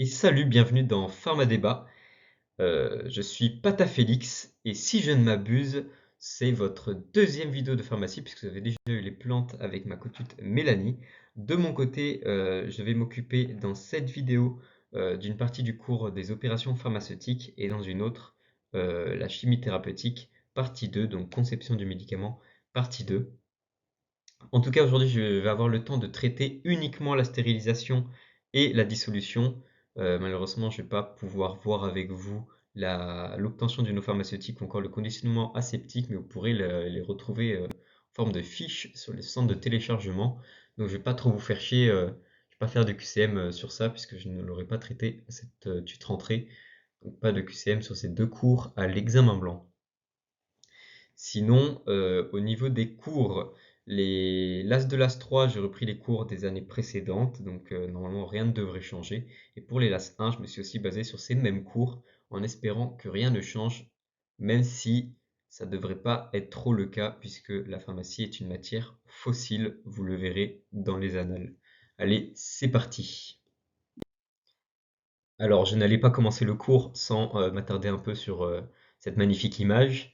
Et salut, bienvenue dans Pharmadébat. Je suis Pata Félix et si je ne m'abuse, c'est votre deuxième vidéo de pharmacie puisque vous avez déjà eu les plantes avec ma cotute Mélanie. De mon côté, je vais m'occuper dans cette vidéo d'une partie du cours des opérations pharmaceutiques et dans une autre, la chimie thérapeutique, partie 2, donc conception du médicament, partie 2. En tout cas, aujourd'hui, je vais avoir le temps de traiter uniquement la stérilisation et la dissolution. Malheureusement, je ne vais pas pouvoir voir avec vous l'obtention d'une eau pharmaceutique ou encore le conditionnement aseptique, mais vous pourrez les retrouver en forme de fiches sur les centres de téléchargement. Donc, je ne vais pas trop vous faire chier, je ne vais pas faire de QCM sur ça puisque je ne l'aurais pas traité à cette tutre rentrée. Donc, pas de QCM sur ces deux cours à l'examen blanc. Sinon, au niveau des cours, l'As 2, l'As 3, j'ai repris les cours des années précédentes, donc normalement rien ne devrait changer. Et pour les l'As 1, je me suis aussi basé sur ces mêmes cours en espérant que rien ne change, même si ça ne devrait pas être trop le cas puisque la pharmacie est une matière fossile, vous le verrez dans les annales. Allez, c'est parti. Alors, je n'allais pas commencer le cours sans m'attarder un peu sur cette magnifique image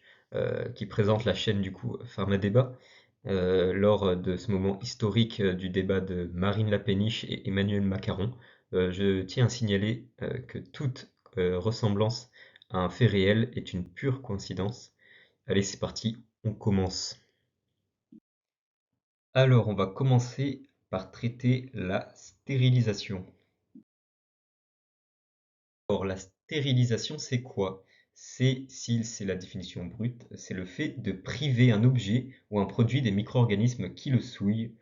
qui présente la chaîne du coup Pharmadébat lors de ce moment historique du débat de Marine Le Péniche et Emmanuel Macron. Je tiens à signaler que toute ressemblance à un fait réel est une pure coïncidence. Allez, c'est parti, on commence. Alors, on va commencer par traiter la stérilisation. Or, la stérilisation, c'est quoi? C'est la définition brute, c'est le fait de priver un objet ou un produit des micro-organismes qui le souillent.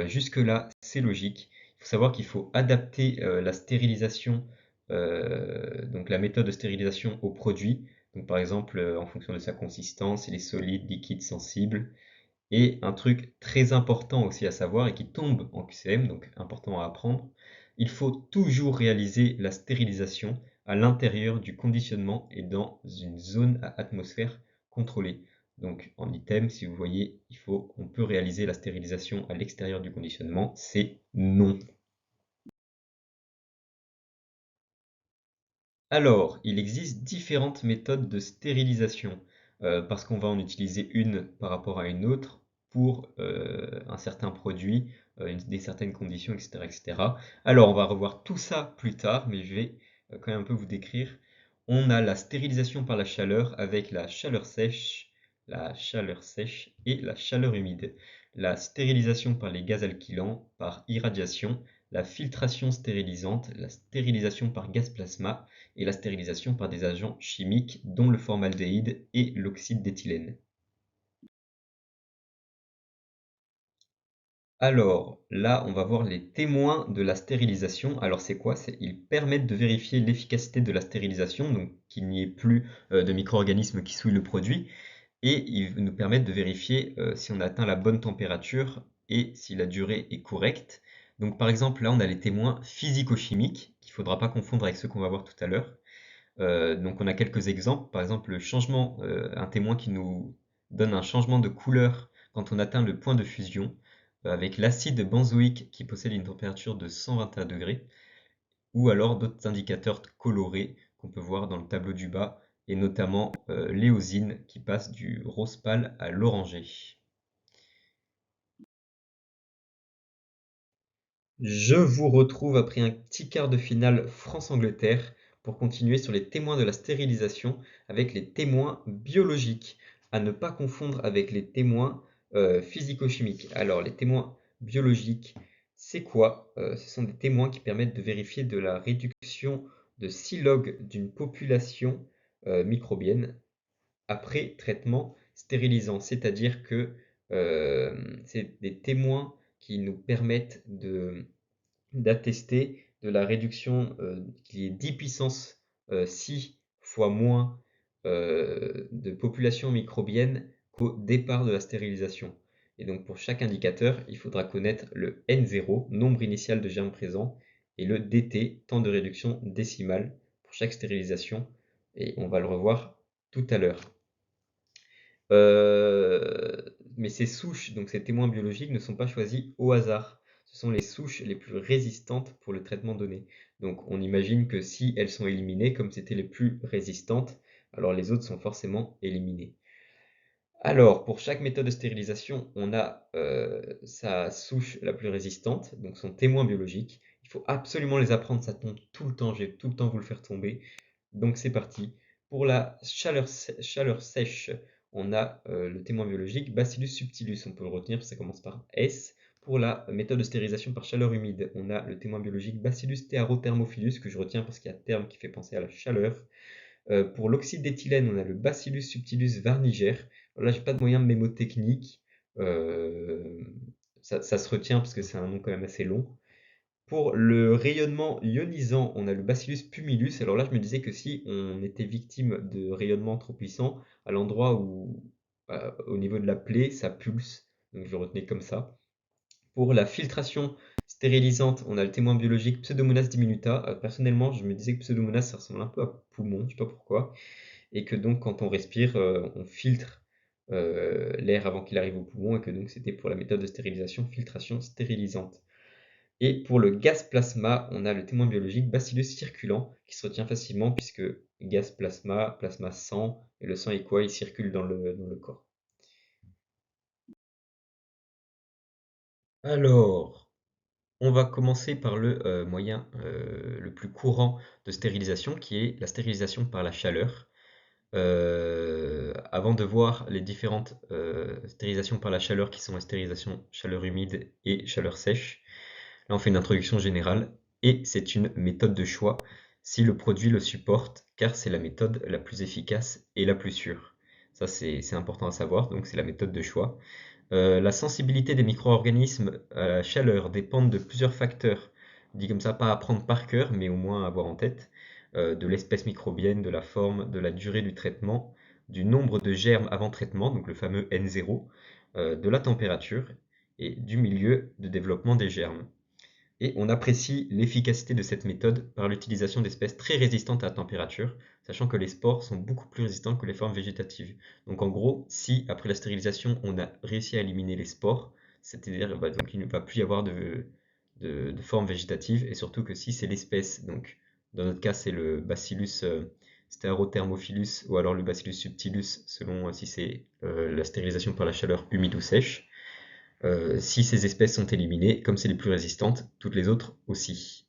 Jusque-là, c'est logique. Il faut savoir qu'il faut adapter la stérilisation, donc la méthode de stérilisation au produit. Donc, par exemple, en fonction de sa consistance, il est solide, liquide, sensible. Et un truc très important aussi à savoir et qui tombe en QCM, donc important à apprendre, il faut toujours réaliser la stérilisation à l'intérieur du conditionnement et dans une zone à atmosphère contrôlée. Donc en item, si vous voyez, on peut réaliser la stérilisation à l'extérieur du conditionnement, c'est non. Alors, il existe différentes méthodes de stérilisation, parce qu'on va en utiliser une par rapport à une autre pour un certain produit, des certaines conditions, etc., etc. Alors, on va revoir tout ça plus tard, mais je vais quand même un peu vous décrire. On a la stérilisation par la chaleur avec la chaleur sèche et la chaleur humide. La stérilisation par les gaz alkylants, par irradiation, la filtration stérilisante, la stérilisation par gaz plasma, et la stérilisation par des agents chimiques dont le formaldéhyde et l'oxyde d'éthylène. Alors là, on va voir les témoins de la stérilisation. Alors c'est quoi? Ils permettent de vérifier l'efficacité de la stérilisation, donc qu'il n'y ait plus de micro-organismes qui souillent le produit, et ils nous permettent de vérifier si on atteint la bonne température et si la durée est correcte. Donc par exemple, là on a les témoins physico-chimiques, qu'il ne faudra pas confondre avec ceux qu'on va voir tout à l'heure. Donc on a quelques exemples, par exemple un témoin qui nous donne un changement de couleur quand on atteint le point de fusion, avec l'acide benzoïque qui possède une température de 121 degrés, ou alors d'autres indicateurs colorés qu'on peut voir dans le tableau du bas, et notamment l'éosine qui passe du rose pâle à l'orangé. Je vous retrouve après un petit quart de finale France-Angleterre pour continuer sur les témoins de la stérilisation avec les témoins biologiques, à ne pas confondre avec les témoins physico-chimiques. Alors les témoins biologiques, c'est quoi? Ce sont des témoins qui permettent de vérifier de la réduction de 6 logs d'une population microbienne après traitement stérilisant, c'est-à-dire que c'est des témoins qui nous permettent d'attester de la réduction qui est 10 puissance 6 fois moins de population microbienne qu'au départ de la stérilisation. Et donc pour chaque indicateur, il faudra connaître le N0, nombre initial de germes présents, et le DT, temps de réduction décimale, pour chaque stérilisation. Et on va le revoir tout à l'heure. Mais ces souches, donc ces témoins biologiques, ne sont pas choisis au hasard. ce sont les souches les plus résistantes pour le traitement donné. Donc on imagine que si elles sont éliminées, comme c'était les plus résistantes, alors les autres sont forcément éliminées. Alors, pour chaque méthode de stérilisation, on a sa souche la plus résistante, donc son témoin biologique. Il faut absolument les apprendre, ça tombe tout le temps, je vais tout le temps vous le faire tomber. Donc c'est parti. Pour la chaleur sèche, on a le témoin biologique Bacillus subtilus, on peut le retenir parce que ça commence par S. Pour la méthode de stérilisation par chaleur humide, on a le témoin biologique Bacillus stearothermophilus, que je retiens parce qu'il y a terme qui fait penser à la chaleur. Pour l'oxyde d'éthylène, on a le Bacillus subtilus varniger. Là, j'ai pas de moyen de mémotechnique. Euh, ça se retient parce que c'est un nom quand même assez long. Pour le rayonnement ionisant, on a le Bacillus pumilus. Alors là, je me disais que si on était victime de rayonnement trop puissant, à l'endroit où, au niveau de la plaie, ça pulse. Donc je le retenais comme ça. Pour la filtration stérilisante, on a le témoin biologique Pseudomonas diminuta. Personnellement, je me disais que Pseudomonas, ça ressemble un peu à poumon, je sais pas pourquoi. Et que donc, quand on respire, on filtre l'air avant qu'il arrive au poumon, et que donc c'était pour la méthode de stérilisation, filtration stérilisante. Et pour le gaz plasma, on a le témoin biologique Bacillus circulant, qui se retient facilement, puisque gaz plasma, plasma sang, et le sang est quoi? Il circule dans le corps. Alors, on va commencer par le moyen le plus courant de stérilisation, qui est la stérilisation par la chaleur. Avant de voir les différentes stérilisations par la chaleur, qui sont la stérilisation chaleur humide et chaleur sèche, là on fait une introduction générale, et c'est une méthode de choix si le produit le supporte, car c'est la méthode la plus efficace et la plus sûre. Ça c'est important à savoir, donc c'est la méthode de choix. La sensibilité des micro-organismes à la chaleur dépend de plusieurs facteurs. Dit comme ça, pas à prendre par cœur, mais au moins à avoir en tête. De l'espèce microbienne, de la forme, de la durée du traitement, du nombre de germes avant traitement, donc le fameux N0, de la température et du milieu de développement des germes. Et on apprécie l'efficacité de cette méthode par l'utilisation d'espèces très résistantes à la température, sachant que les spores sont beaucoup plus résistants que les formes végétatives. Donc en gros, si après la stérilisation on a réussi à éliminer les spores, c'est-à-dire donc il ne va plus y avoir de formes végétatives, et surtout que si c'est l'espèce, donc dans notre cas c'est le Bacillus stearothermophilus ou alors le Bacillus subtilus selon si c'est la stérilisation par la chaleur humide ou sèche, si ces espèces sont éliminées, comme c'est les plus résistantes, toutes les autres aussi.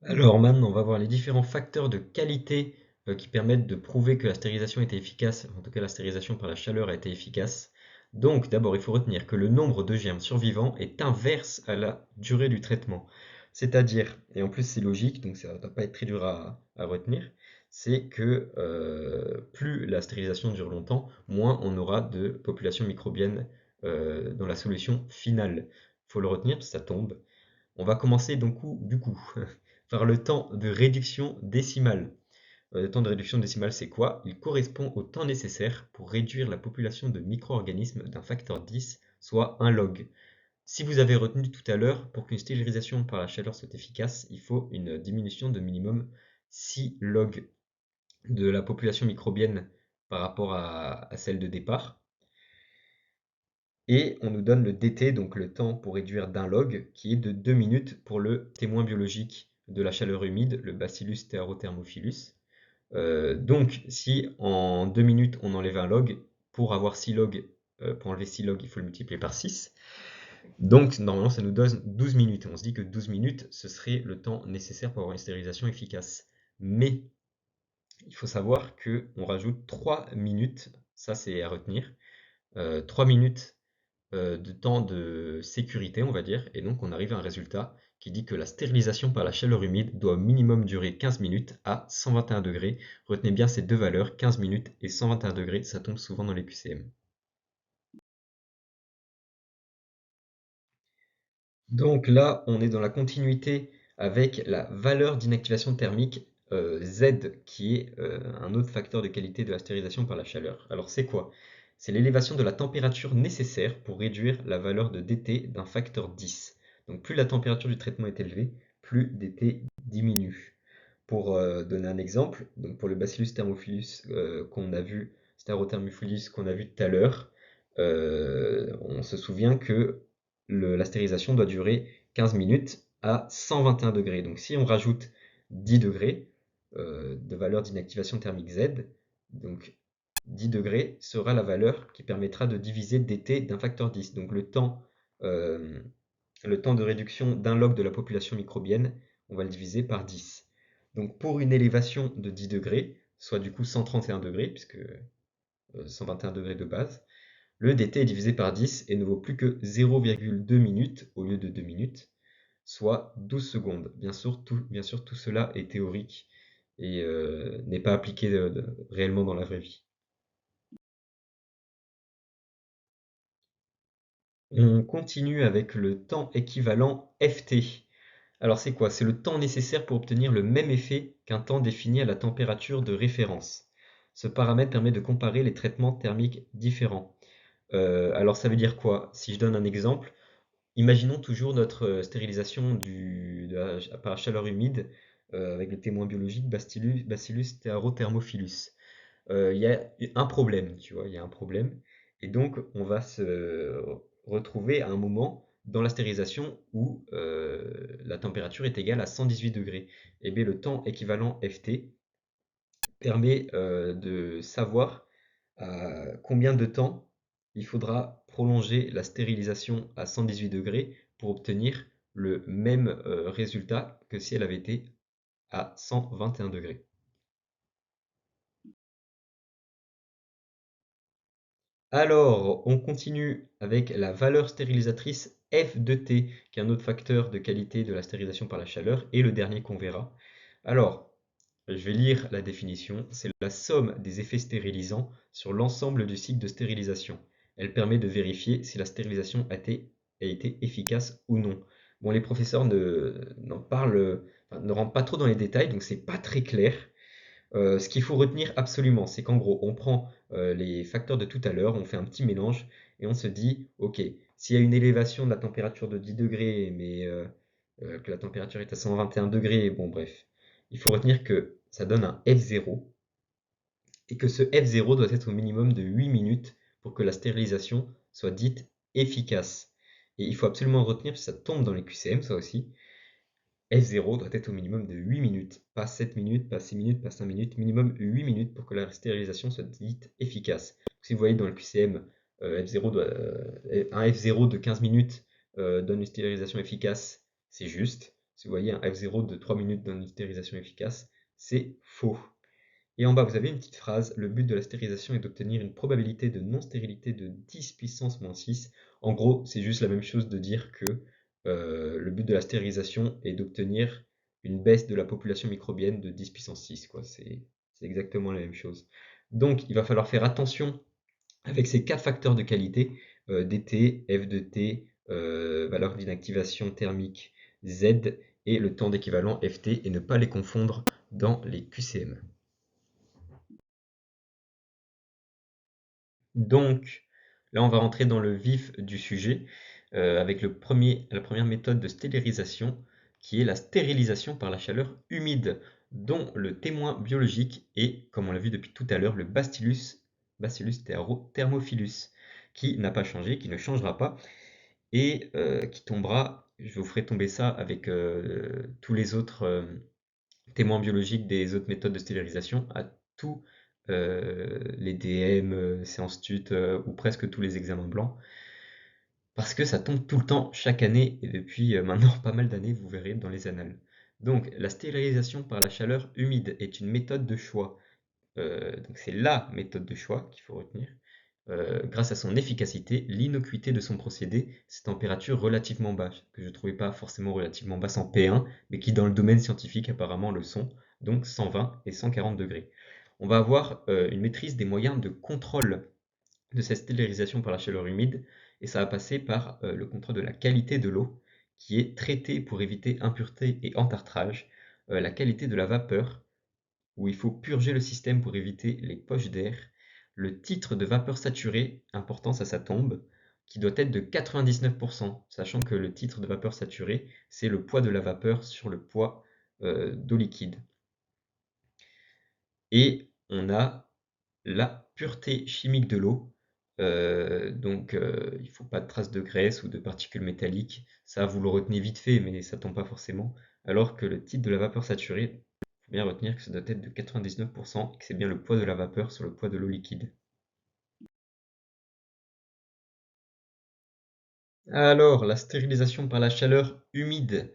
Alors maintenant, on va voir les différents facteurs de qualité qui permettent de prouver que la stérilisation était efficace, en tout cas la stérilisation par la chaleur a été efficace. Donc d'abord, il faut retenir que le nombre de germes survivants est inverse à la durée du traitement. C'est-à-dire, et en plus c'est logique, donc ça ne doit pas être très dur à retenir, c'est que plus la stérilisation dure longtemps, moins on aura de population microbienne dans la solution finale. Il faut le retenir, parce que ça tombe. On va commencer donc du coup par le temps de réduction décimale. Le temps de réduction décimale, c'est quoi? Il correspond au temps nécessaire pour réduire la population de micro-organismes d'un facteur 10, soit 1 log. Si vous avez retenu tout à l'heure, pour qu'une stérilisation par la chaleur soit efficace, il faut une diminution de minimum 6 log de la population microbienne par rapport à celle de départ. Et on nous donne le dt, donc le temps pour réduire d'un log, qui est de 2 minutes pour le témoin biologique de la chaleur humide, le Bacillus stearothermophilus. Donc si en 2 minutes on enlève un log, pour avoir 6 logs, pour enlever 6 logs, il faut le multiplier par 6. Donc normalement ça nous donne 12 minutes. On se dit que 12 minutes, ce serait le temps nécessaire pour avoir une stérilisation efficace. Mais il faut savoir qu'on rajoute 3 minutes, ça c'est à retenir, 3 minutes de temps de sécurité, on va dire, et donc on arrive à un résultat qui dit que la stérilisation par la chaleur humide doit au minimum durer 15 minutes à 121 degrés. Retenez bien ces deux valeurs, 15 minutes et 121 degrés, ça tombe souvent dans les QCM. Donc là, on est dans la continuité avec la valeur d'inactivation thermique Z, qui est un autre facteur de qualité de la stérilisation par la chaleur. Alors c'est quoi? C'est l'élévation de la température nécessaire pour réduire la valeur de dt d'un facteur 10. Donc plus la température du traitement est élevée, plus dt diminue. Pour donner un exemple, donc pour le Bacillus thermophilus qu'on a vu, Starothermophilus qu'on a vu tout à l'heure, on se souvient que la stérilisation doit durer 15 minutes à 121 degrés. Donc si on rajoute 10 degrés de valeur d'inactivation thermique Z, donc 10 degrés sera la valeur qui permettra de diviser dt d'un facteur 10. Donc euh, le temps de réduction d'un log de la population microbienne, on va le diviser par 10. Donc pour une élévation de 10 degrés, soit du coup 131 degrés, puisque 121 degrés de base, le dt est divisé par 10 et ne vaut plus que 0,2 minutes au lieu de 2 minutes, soit 12 secondes. Bien sûr, tout cela est théorique et n'est pas appliqué réellement dans la vraie vie. On continue avec le temps équivalent Ft. Alors c'est quoi? C'est le temps nécessaire pour obtenir le même effet qu'un temps défini à la température de référence. Ce paramètre permet de comparer les traitements thermiques différents. Alors ça veut dire quoi? Si je donne un exemple, imaginons toujours notre stérilisation par chaleur humide avec le témoin biologique Bacillus thermophilus. Il y a un problème, tu vois, il y a un problème. Et donc, on va se retrouver à un moment dans la stérilisation où la température est égale à 118 degrés. Et bien, le temps équivalent Ft permet de savoir combien de temps il faudra prolonger la stérilisation à 118 degrés pour obtenir le même résultat que si elle avait été à 121 degrés. Alors, on continue avec la valeur stérilisatrice F de T, qui est un autre facteur de qualité de la stérilisation par la chaleur, et le dernier qu'on verra. Alors, je vais lire la définition. C'est la somme des effets stérilisants sur l'ensemble du cycle de stérilisation. Elle permet de vérifier si la stérilisation a été efficace ou non. Bon, les professeurs ne rentrent pas trop dans les détails, donc c'est pas très clair. Ce qu'il faut retenir absolument, c'est qu'en gros, on prend les facteurs de tout à l'heure, on fait un petit mélange et on se dit, ok, s'il y a une élévation de la température de 10 degrés, mais que la température est à 121 degrés, bon bref, il faut retenir que ça donne un F0 et que ce F0 doit être au minimum de 8 minutes pour que la stérilisation soit dite efficace. Et il faut absolument retenir, parce que ça tombe dans les QCM, ça aussi, F0 doit être au minimum de 8 minutes, pas 7 minutes, pas 6 minutes, pas 5 minutes, minimum 8 minutes pour que la stérilisation soit dite efficace. Si vous voyez dans le QCM, un F0 de 15 minutes donne une stérilisation efficace, c'est juste. Si vous voyez un F0 de 3 minutes donne une stérilisation efficace, c'est faux. Et en bas, vous avez une petite phrase, le but de la stérilisation est d'obtenir une probabilité de non-stérilité de 10 puissance moins 6. En gros, c'est juste la même chose de dire que le but de la stérilisation est d'obtenir une baisse de la population microbienne de 10 puissance 6, quoi. C'est exactement la même chose. Donc, il va falloir faire attention avec ces quatre facteurs de qualité, dt, f de t, valeur d'inactivation thermique Z et le temps d'équivalent ft, et ne pas les confondre dans les QCM. Donc, là, on va rentrer dans le vif du sujet avec la première méthode de stérilisation qui est la stérilisation par la chaleur humide, dont le témoin biologique est, comme on l'a vu depuis tout à l'heure, le Bacillus thermophilus, qui n'a pas changé, qui ne changera pas et qui tombera. Je vous ferai tomber ça avec tous les autres témoins biologiques des autres méthodes de stérilisation à tous les DM, séances tut ou presque tous les examens blancs. Parce que ça tombe tout le temps, chaque année, et depuis maintenant pas mal d'années, vous verrez dans les annales. Donc, la stérilisation par la chaleur humide est une méthode de choix. Donc c'est la méthode de choix qu'il faut retenir. Grâce à son efficacité, l'innocuité de son procédé, ses températures relativement basses, que je ne trouvais pas forcément relativement basses en P1, mais qui dans le domaine scientifique apparemment le sont, donc 120 et 140 degrés. On va avoir une maîtrise des moyens de contrôle de cette stérilisation par la chaleur humide, et ça va passer par le contrôle de la qualité de l'eau, qui est traitée pour éviter impureté et entartrage, la qualité de la vapeur, où il faut purger le système pour éviter les poches d'air, le titre de vapeur saturée, important ça tombe, qui doit être de 99%, sachant que le titre de vapeur saturée, c'est le poids de la vapeur sur le poids d'eau liquide. Et on a la pureté chimique de l'eau, Il ne faut pas de traces de graisse ou de particules métalliques. Ça, vous le retenez vite fait, mais ça tombe pas forcément. Alors que le titre de la vapeur saturée, il faut bien retenir que ça doit être de 99% et que c'est bien le poids de la vapeur sur le poids de l'eau liquide. Alors, la stérilisation par la chaleur humide,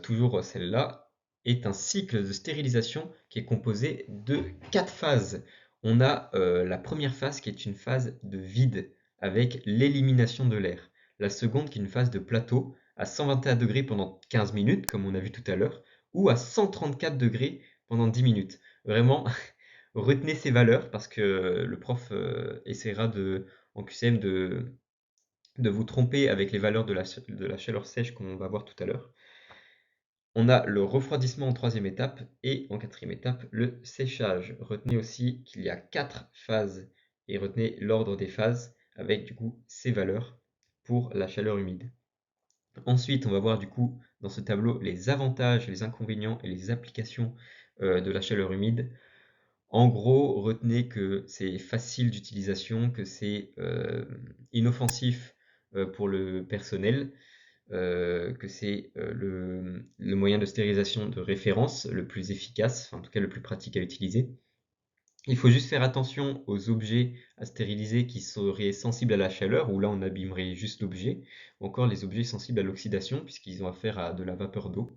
toujours celle-là, est un cycle de stérilisation qui est composé de 4 phases. On a la première phase qui est une phase de vide avec l'élimination de l'air. La seconde qui est une phase de plateau à 121 degrés pendant 15 minutes, comme on a vu tout à l'heure, ou à 134 degrés pendant 10 minutes. Vraiment, retenez ces valeurs parce que le prof essaiera en QCM de vous tromper avec les valeurs de la chaleur sèche qu'on va voir tout à l'heure. On a le refroidissement en troisième étape et en quatrième étape, le séchage. Retenez aussi qu'il y a 4 phases et retenez l'ordre des phases avec du coup ces valeurs pour la chaleur humide. Ensuite, on va voir du coup dans ce tableau les avantages, les inconvénients et les applications de la chaleur humide. En gros, retenez que c'est facile d'utilisation, que c'est inoffensif pour le personnel, que c'est le moyen de stérilisation de référence le plus efficace, enfin, en tout cas le plus pratique à utiliser. Il faut juste faire attention aux objets à stériliser qui seraient sensibles à la chaleur, où là on abîmerait juste l'objet, ou encore les objets sensibles à l'oxydation, puisqu'ils ont affaire à de la vapeur d'eau.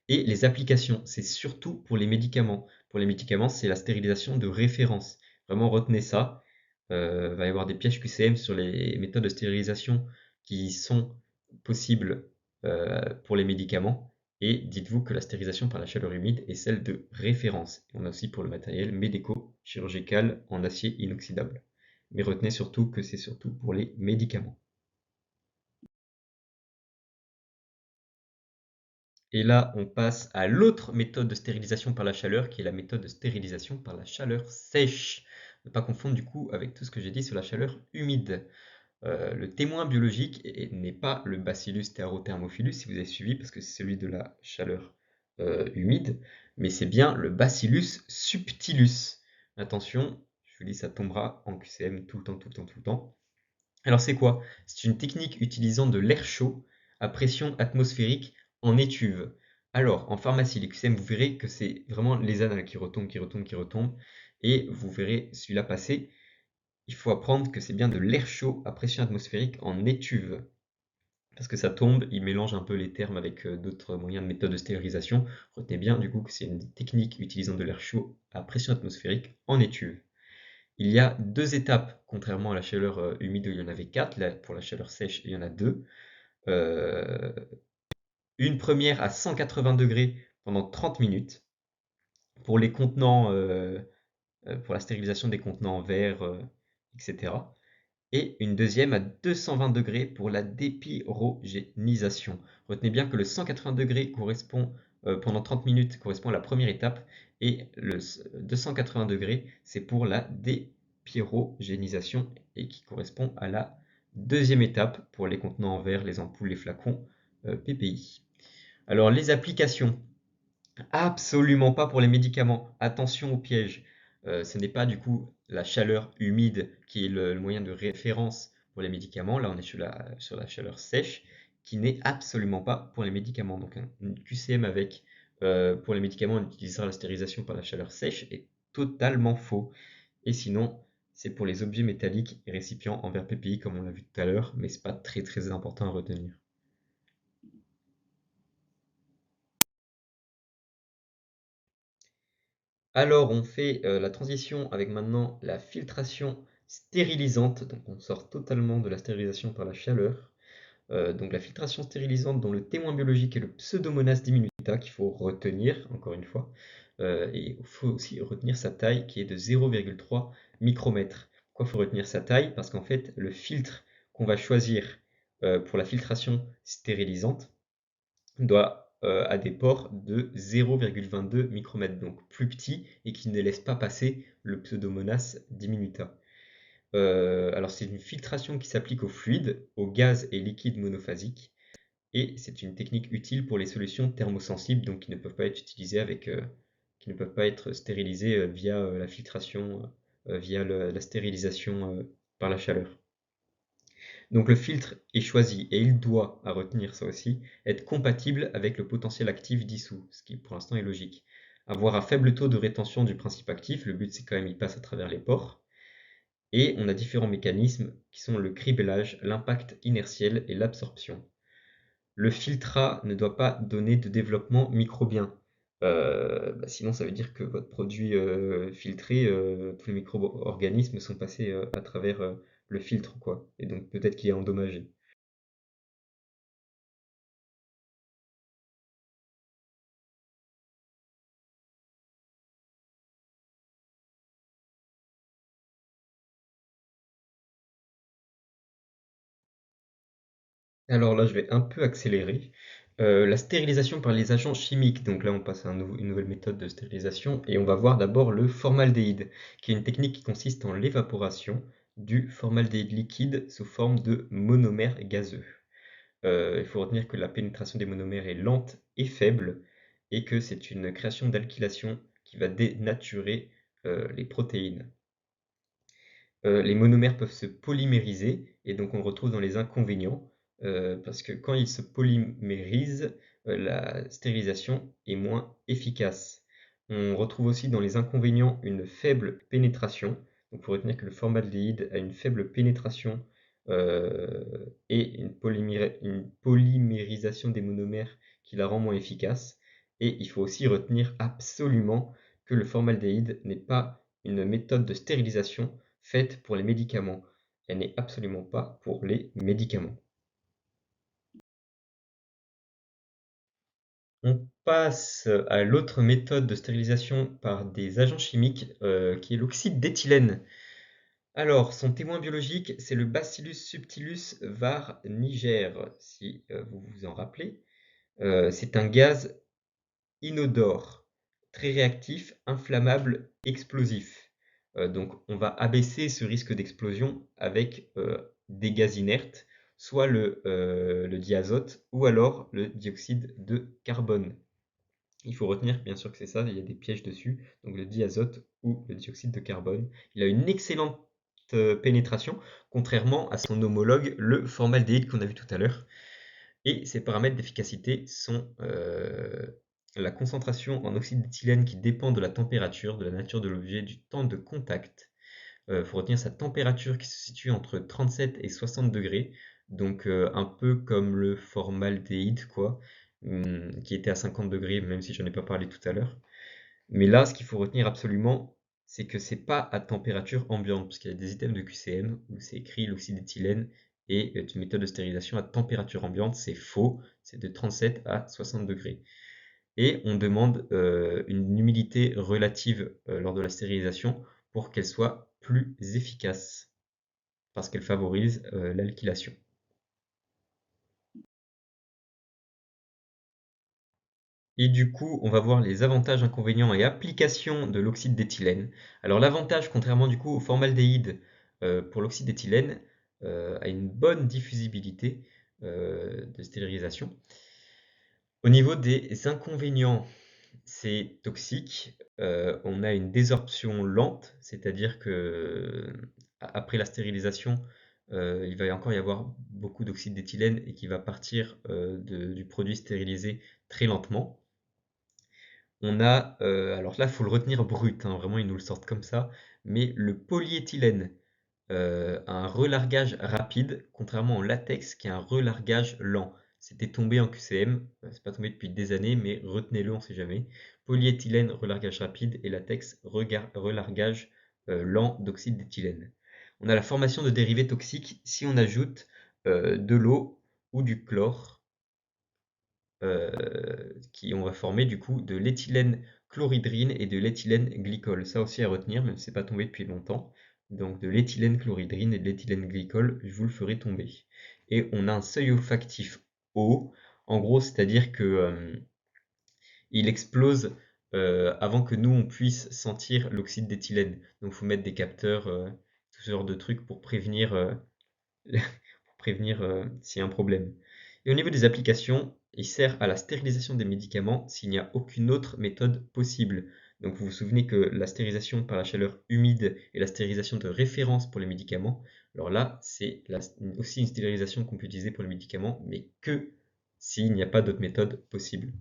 Et les applications, c'est surtout pour les médicaments. Pour les médicaments, c'est la stérilisation de référence. Vraiment, retenez ça. Il va y avoir des pièges QCM sur les méthodes de stérilisation qui sont possibles pour les médicaments. Et dites-vous que la stérilisation par la chaleur humide est celle de référence. Et on a aussi pour le matériel médico-chirurgical en acier inoxydable. Mais retenez surtout que c'est surtout pour les médicaments. Et là, on passe à l'autre méthode de stérilisation par la chaleur, qui est la méthode de stérilisation par la chaleur sèche. Ne pas confondre du coup avec tout ce que j'ai dit sur la chaleur humide. Le témoin biologique n'est pas le Bacillus thermophilus, si vous avez suivi, parce que c'est celui de la chaleur humide, mais c'est bien le Bacillus subtilus. Attention, je vous dis, ça tombera en QCM tout le temps, tout le temps, tout le temps. Alors c'est quoi? C'est une technique utilisant de l'air chaud à pression atmosphérique en étuve. Alors, en pharmacie, les QCM, vous verrez que c'est vraiment les annales qui retombent, qui retombent, qui retombent, et vous verrez celui-là passer. Il faut apprendre que c'est bien de l'air chaud à pression atmosphérique en étuve. Parce que ça tombe, il mélange un peu les termes avec d'autres moyens de méthode de stérilisation. Retenez bien du coup que c'est une technique utilisant de l'air chaud à pression atmosphérique en étuve. Il y a 2 étapes, contrairement à la chaleur humide où il y en avait 4. Là, pour la chaleur sèche, il y en a 2. Une première à 180 degrés pendant 30 minutes pour les contenants, pour la stérilisation des contenants en verre, etc. Et une deuxième à 220 degrés pour la dépyrogénisation. Retenez bien que le 180 degrés correspond pendant 30 minutes correspond à la première étape et le 280 degrés c'est pour la dépyrogénisation et qui correspond à la deuxième étape pour les contenants en verre, les ampoules, les flacons PPI. Alors les applications, absolument pas pour les médicaments. Attention au piège. Ce n'est pas du coup la chaleur humide qui est le moyen de référence pour les médicaments. Là, on est sur la chaleur sèche qui n'est absolument pas pour les médicaments. Donc, une QCM avec pour les médicaments, on utilisera la stérilisation par la chaleur sèche est totalement faux. Et sinon, c'est pour les objets métalliques et récipients en verre PPI comme on l'a vu tout à l'heure, mais c'est pas très très important à retenir. Alors, on fait la transition avec maintenant la filtration stérilisante. Donc, on sort totalement de la stérilisation par la chaleur. Donc, la filtration stérilisante dont le témoin biologique est le Pseudomonas diminuta, qu'il faut retenir, encore une fois. Et il faut aussi retenir sa taille qui est de 0,3 micromètres. Pourquoi il faut retenir sa taille? Parce qu'en fait, le filtre qu'on va choisir pour la filtration stérilisante a des pores de 0,22 micromètres, donc plus petits et qui ne laissent pas passer le Pseudomonas diminuta. Alors c'est une filtration qui s'applique aux fluides, aux gaz et liquides monophasiques, et c'est une technique utile pour les solutions thermosensibles, donc qui ne peuvent pas être utilisées qui ne peuvent pas être stérilisées via la filtration, via la stérilisation par la chaleur. Donc le filtre est choisi et il doit, à retenir ça aussi, être compatible avec le potentiel actif dissous, ce qui pour l'instant est logique. Avoir un faible taux de rétention du principe actif, le but c'est quand même qu'il passe à travers les pores. Et on a différents mécanismes qui sont le criblage, l'impact inertiel et l'absorption. Le filtrat ne doit pas donner de développement microbien. Sinon, ça veut dire que votre produit filtré, tous les micro-organismes sont passés à travers le filtre, quoi. Et donc peut-être qu'il est endommagé. Alors là, je vais un peu accélérer. La stérilisation par les agents chimiques. Donc là, on passe à une nouvelle méthode de stérilisation et on va voir d'abord le formaldéhyde, qui est une technique qui consiste en l'évaporation du formaldéhyde liquide sous forme de monomères gazeux. Il faut retenir que la pénétration des monomères est lente et faible et que c'est une création d'alkylation qui va dénaturer les protéines. Les monomères peuvent se polymériser et donc on le retrouve dans les inconvénients parce que quand ils se polymérisent, la stérilisation est moins efficace. On retrouve aussi dans les inconvénients une faible pénétration. Donc il faut retenir que le formaldéhyde a une faible pénétration et une polymérisation des monomères qui la rend moins efficace. Et il faut aussi retenir absolument que le formaldéhyde n'est pas une méthode de stérilisation faite pour les médicaments. Elle n'est absolument pas pour les médicaments. On passe à l'autre méthode de stérilisation par des agents chimiques qui est l'oxyde d'éthylène. Alors, son témoin biologique, c'est le Bacillus subtilus var niger, si vous vous en rappelez. C'est un gaz inodore, très réactif, inflammable, explosif. Donc on va abaisser ce risque d'explosion avec des gaz inertes, soit le diazote ou alors le dioxyde de carbone. Il faut retenir bien sûr que c'est ça, il y a des pièges dessus, donc le diazote ou le dioxyde de carbone. Il a une excellente pénétration, contrairement à son homologue, le formaldéhyde qu'on a vu tout à l'heure. Et ces paramètres d'efficacité sont la concentration en oxyde d'éthylène qui dépend de la température, de la nature de l'objet, du temps de contact. Il faut retenir sa température qui se situe entre 37 et 60 degrés, donc un peu comme le formaldéhyde, quoi, qui était à 50 degrés, même si je n'en ai pas parlé tout à l'heure. Mais là, ce qu'il faut retenir absolument, c'est que c'est pas à température ambiante, parce qu'il y a des items de QCM où c'est écrit l'oxyde d'éthylène est une méthode de stérilisation à température ambiante. C'est faux, c'est de 37 à 60 degrés. Et on demande une humidité relative lors de la stérilisation pour qu'elle soit plus efficace, parce qu'elle favorise l'alkylation. Et du coup, on va voir les avantages, inconvénients et applications de l'oxyde d'éthylène. Alors l'avantage, contrairement du coup au formaldéhyde pour l'oxyde d'éthylène, a une bonne diffusibilité de stérilisation. Au niveau des inconvénients, c'est toxique. On a une désorption lente, c'est-à-dire que après la stérilisation, il va encore y avoir beaucoup d'oxyde d'éthylène et qui va partir du produit stérilisé très lentement. On a, alors là, il faut le retenir brut, hein, vraiment, ils nous le sortent comme ça, mais le polyéthylène a un relargage rapide, contrairement au latex qui a un relargage lent. C'était tombé en QCM, c'est pas tombé depuis des années, mais retenez-le, on sait jamais. Polyéthylène, relargage rapide, et latex, relargage lent d'oxyde d'éthylène. On a la formation de dérivés toxiques si on ajoute de l'eau ou du chlore qui on va former du coup de l'éthylène chlorhydrine et de l'éthylène glycol. Ça aussi à retenir, même si c'est pas tombé depuis longtemps. Donc de l'éthylène chlorhydrine et de l'éthylène glycol, je vous le ferai tomber. Et on a un seuil olfactif haut, en gros, c'est-à-dire que il explose avant que nous on puisse sentir l'oxyde d'éthylène. Donc il faut mettre des capteurs, tout ce genre de trucs pour prévenir s'il y a un problème. Et au niveau des applications, il sert à la stérilisation des médicaments s'il n'y a aucune autre méthode possible. Donc vous vous souvenez que la stérilisation par la chaleur humide est la stérilisation de référence pour les médicaments. Alors là, c'est aussi une stérilisation qu'on peut utiliser pour les médicaments, mais que s'il n'y a pas d'autre méthode possible.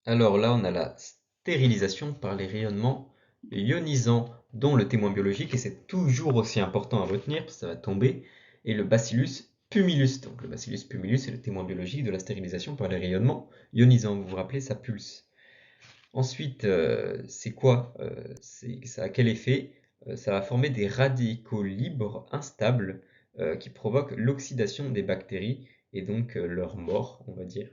Alors là, on a la stérilisation par les rayonnements ionisants, dont le témoin biologique, et c'est toujours aussi important à retenir, parce que ça va tomber, et le Bacillus pumilus. Donc le Bacillus pumilus est le témoin biologique de la stérilisation par les rayonnements ionisants. Vous vous rappelez, ça pulse. Ensuite, c'est quoi? Ça a quel effet? Ça va former des radicaux libres instables qui provoquent l'oxydation des bactéries et donc leur mort, on va dire.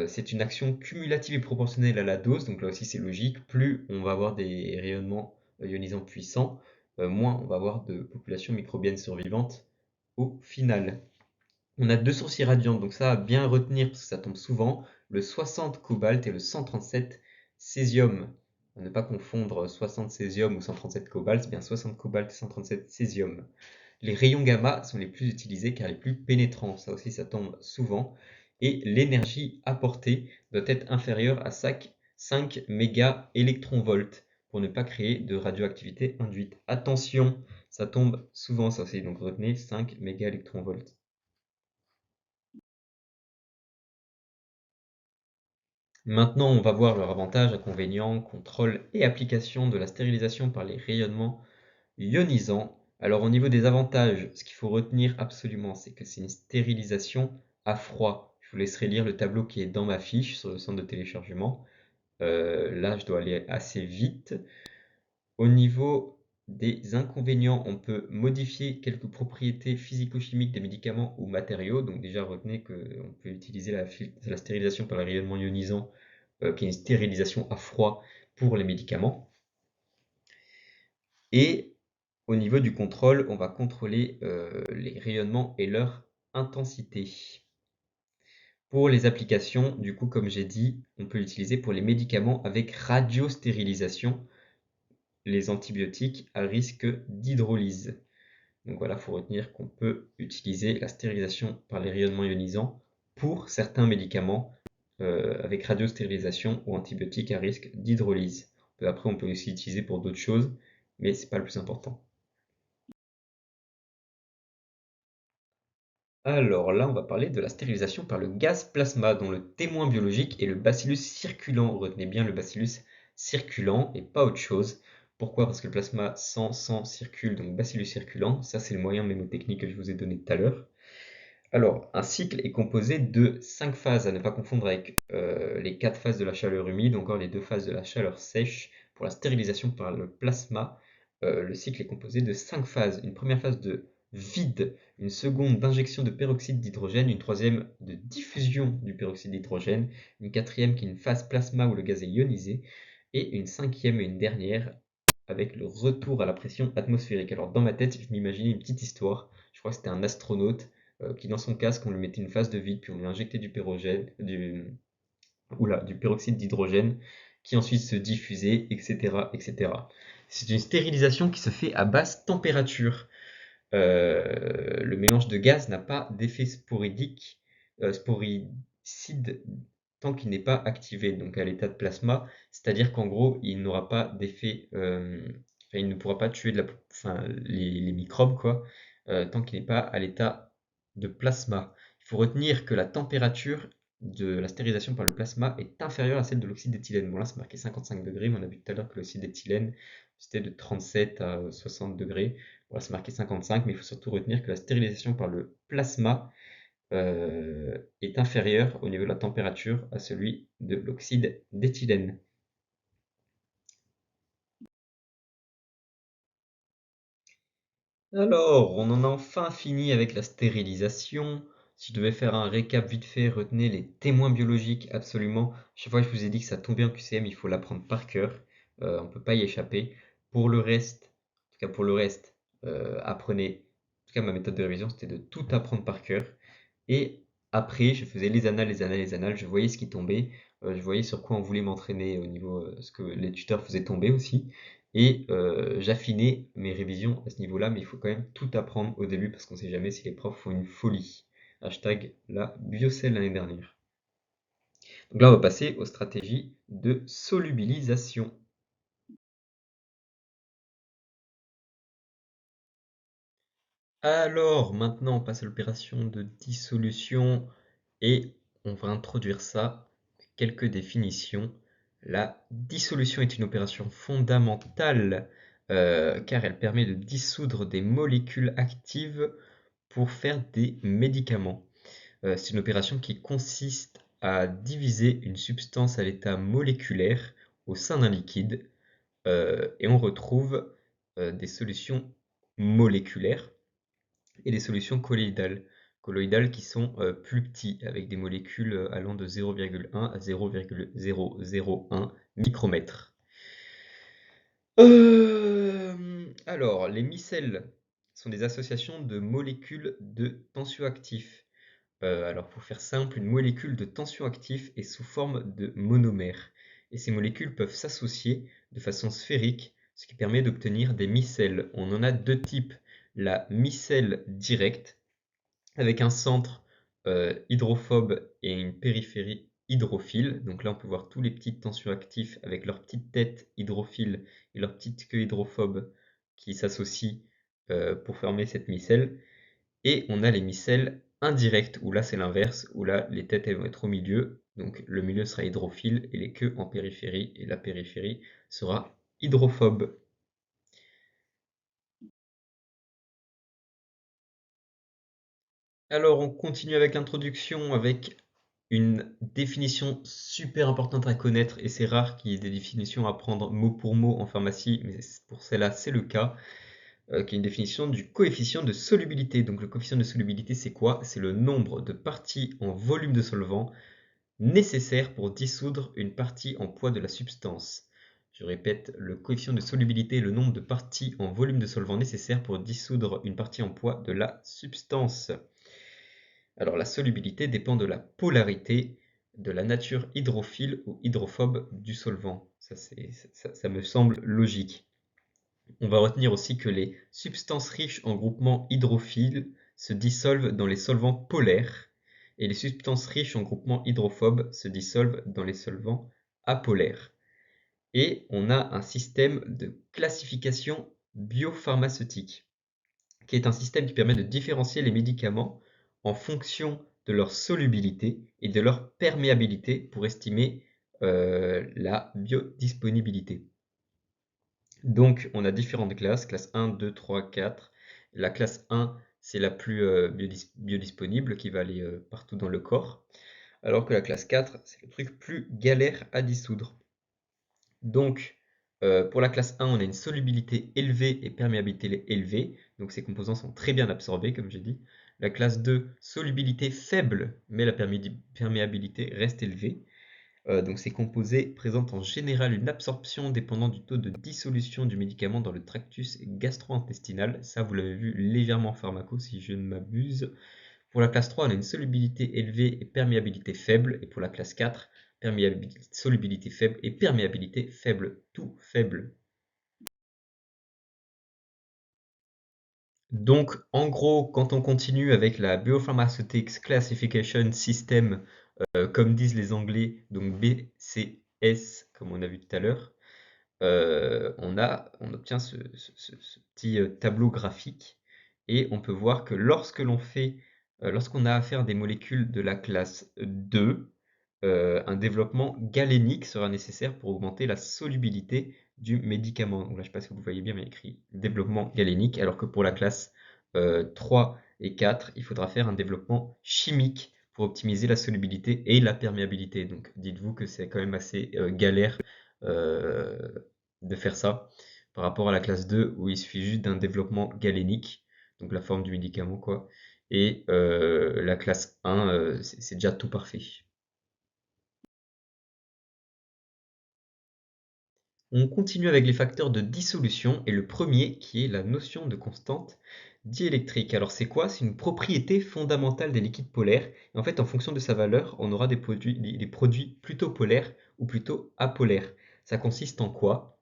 C'est une action cumulative et proportionnelle à la dose, donc là aussi c'est logique. Plus on va avoir des rayonnements ionisants puissants, moins on va avoir de populations microbiennes survivantes au final. On a deux sources irradiantes, donc ça à bien retenir parce que ça tombe souvent, le 60 cobalt et le 137 césium. À ne pas confondre 60 césium ou 137 cobalt, c'est bien 60 cobalt et 137 césium. Les rayons gamma sont les plus utilisés car les plus pénétrants, ça aussi ça tombe souvent. Et l'énergie apportée doit être inférieure à 5 mégaélectronvolts pour ne pas créer de radioactivité induite. Attention, ça tombe souvent ça aussi, donc retenez 5 mégaélectronvolts. Maintenant, on va voir leurs avantages, inconvénients, contrôle et application de la stérilisation par les rayonnements ionisants. Alors au niveau des avantages, ce qu'il faut retenir absolument, c'est que c'est une stérilisation à froid. Je vous laisserai lire le tableau qui est dans ma fiche sur le centre de téléchargement. Là, je dois aller assez vite. Au niveau des inconvénients, on peut modifier quelques propriétés physico-chimiques des médicaments ou matériaux. Donc déjà, retenez qu'on peut utiliser la stérilisation par le rayonnement ionisant, qui est une stérilisation à froid pour les médicaments. Et au niveau du contrôle, on va contrôler les rayonnements et leur intensité. Pour les applications, du coup, comme j'ai dit, on peut l'utiliser pour les médicaments avec radiostérilisation, les antibiotiques à risque d'hydrolyse. Donc voilà, il faut retenir qu'on peut utiliser la stérilisation par les rayonnements ionisants pour certains médicaments avec radiostérilisation ou antibiotiques à risque d'hydrolyse. Après, on peut aussi l'utiliser pour d'autres choses, mais ce n'est pas le plus important. Alors là, on va parler de la stérilisation par le gaz plasma, dont le témoin biologique est le bacillus circulant. Retenez bien le bacillus circulant et pas autre chose. Pourquoi? Parce que le plasma sans sang circule, donc bacillus circulant. Ça, c'est le moyen mnémotechnique que je vous ai donné tout à l'heure. Alors, un cycle est composé de 5 phases, à ne pas confondre avec les 4 phases de la chaleur humide, ou encore les 2 phases de la chaleur sèche. Pour la stérilisation par le plasma, le cycle est composé de 5 phases. Une première phase de vide, une seconde d'injection de peroxyde d'hydrogène, une troisième de diffusion du peroxyde d'hydrogène, une quatrième qui est une phase plasma où le gaz est ionisé, et une cinquième et une dernière avec le retour à la pression atmosphérique. Alors dans ma tête, je m'imaginais une petite histoire. Je crois que c'était un astronaute qui dans son casque, on lui mettait une phase de vide, puis on lui injectait du peroxyde d'hydrogène, qui ensuite se diffusait, etc., etc. C'est une stérilisation qui se fait à basse température. Le mélange de gaz n'a pas d'effet sporicide tant qu'il n'est pas activé, donc à l'état de plasma, c'est-à-dire qu'en gros, il n'aura pas d'effet, enfin, il ne pourra pas tuer les microbes, quoi, tant qu'il n'est pas à l'état de plasma. Il faut retenir que la température de la stérilisation par le plasma est inférieure à celle de l'oxyde d'éthylène. Bon là, c'est marqué 55 degrés, mais on a vu tout à l'heure que l'oxyde d'éthylène, c'était de 37 à 60 degrés. Voilà, c'est marqué 55, mais il faut surtout retenir que la stérilisation par le plasma est inférieur au niveau de la température à celui de l'oxyde d'éthylène. Alors, on en a enfin fini avec la stérilisation. Si je devais faire un récap vite fait, retenez les témoins biologiques absolument. Chaque fois que je vous ai dit que ça tombait en QCM, il faut l'apprendre par cœur. On ne peut pas y échapper. Pour le reste, en tout cas pour le reste, apprenez. En tout cas, ma méthode de révision, c'était de tout apprendre par cœur. Et après, je faisais les annales, les annales, les annales. Je voyais ce qui tombait. Je voyais sur quoi on voulait m'entraîner au niveau ce que les tuteurs faisaient tomber aussi. Et j'affinais mes révisions à ce niveau-là, mais il faut quand même tout apprendre au début parce qu'on ne sait jamais si les profs font une folie. Hashtag la biocelle l'année dernière. Donc là, on va passer aux stratégies de solubilisation. Alors, maintenant, on passe à l'opération de dissolution et on va introduire ça, quelques définitions. La dissolution est une opération fondamentale car elle permet de dissoudre des molécules actives pour faire des médicaments. C'est une opération qui consiste à diviser une substance à l'état moléculaire au sein d'un liquide et on retrouve des solutions moléculaires et des solutions colloïdales qui sont plus petits, avec des molécules allant de 0,1 à 0,001 micromètres. Alors, les micelles sont des associations de molécules de tensioactifs. Alors, pour faire simple, une molécule de tensioactif est sous forme de monomère. Et ces molécules peuvent s'associer de façon sphérique, ce qui permet d'obtenir des micelles. On en a deux types. La micelle directe, avec un centre hydrophobe et une périphérie hydrophile. Donc là, on peut voir tous les petits tensioactifs avec leur petite tête hydrophile et leur petite queue hydrophobe qui s'associent pour former cette micelle. Et on a les micelles indirectes, où là c'est l'inverse, où là les têtes elles vont être au milieu, donc le milieu sera hydrophile et les queues en périphérie, et la périphérie sera hydrophobe. Alors on continue avec l'introduction, avec une définition super importante à connaître, et c'est rare qu'il y ait des définitions à prendre mot pour mot en pharmacie, mais pour celle-là c'est le cas, qui est une définition du coefficient de solubilité. Donc le coefficient de solubilité c'est quoi? C'est le nombre de parties en volume de solvant nécessaire pour dissoudre une partie en poids de la substance. Je répète, le coefficient de solubilité est le nombre de parties en volume de solvant nécessaire pour dissoudre une partie en poids de la substance. Alors la solubilité dépend de la polarité, de la nature hydrophile ou hydrophobe du solvant. Ça me semble logique. On va retenir aussi que les substances riches en groupements hydrophiles se dissolvent dans les solvants polaires et les substances riches en groupements hydrophobes se dissolvent dans les solvants apolaires. Et on a un système de classification biopharmaceutique, qui est un système qui permet de différencier les médicaments en fonction de leur solubilité et de leur perméabilité pour estimer la biodisponibilité. Donc, on a différentes classes, classe 1, 2, 3, 4. La classe 1, c'est la plus biodisponible, qui va aller partout dans le corps, alors que la classe 4, c'est le truc plus galère à dissoudre. Donc, pour la classe 1, on a une solubilité élevée et perméabilité élevée, donc ces composants sont très bien absorbés, comme j'ai dit. La classe 2, solubilité faible, mais la perméabilité reste élevée. Donc ces composés présentent en général une absorption dépendant du taux de dissolution du médicament dans le tractus gastro-intestinal. Ça, vous l'avez vu légèrement en pharmaco, si je ne m'abuse. Pour la classe 3, on a une solubilité élevée et perméabilité faible. Et pour la classe 4, solubilité faible et perméabilité faible. Tout faible. Donc, en gros, quand on continue avec la Biopharmaceutics Classification System, comme disent les Anglais, donc BCS, comme on a vu tout à l'heure, on obtient ce petit tableau graphique et on peut voir que lorsqu'on a affaire à des molécules de la classe 2, un développement galénique sera nécessaire pour augmenter la solubilité du médicament. Donc là, je ne sais pas si vous voyez bien, mais écrit développement galénique, alors que pour la classe 3 et 4, il faudra faire un développement chimique pour optimiser la solubilité et la perméabilité. Donc dites-vous que c'est quand même assez galère euh, de faire ça par rapport à la classe 2 où il suffit juste d'un développement galénique, donc la forme du médicament quoi, et la classe 1, c'est déjà tout parfait. On continue avec les facteurs de dissolution et le premier qui est la notion de constante diélectrique. Alors c'est quoi? C'est une propriété fondamentale des liquides polaires. Et en fait, en fonction de sa valeur, on aura des produits plutôt polaires ou plutôt apolaires. Ça consiste en quoi?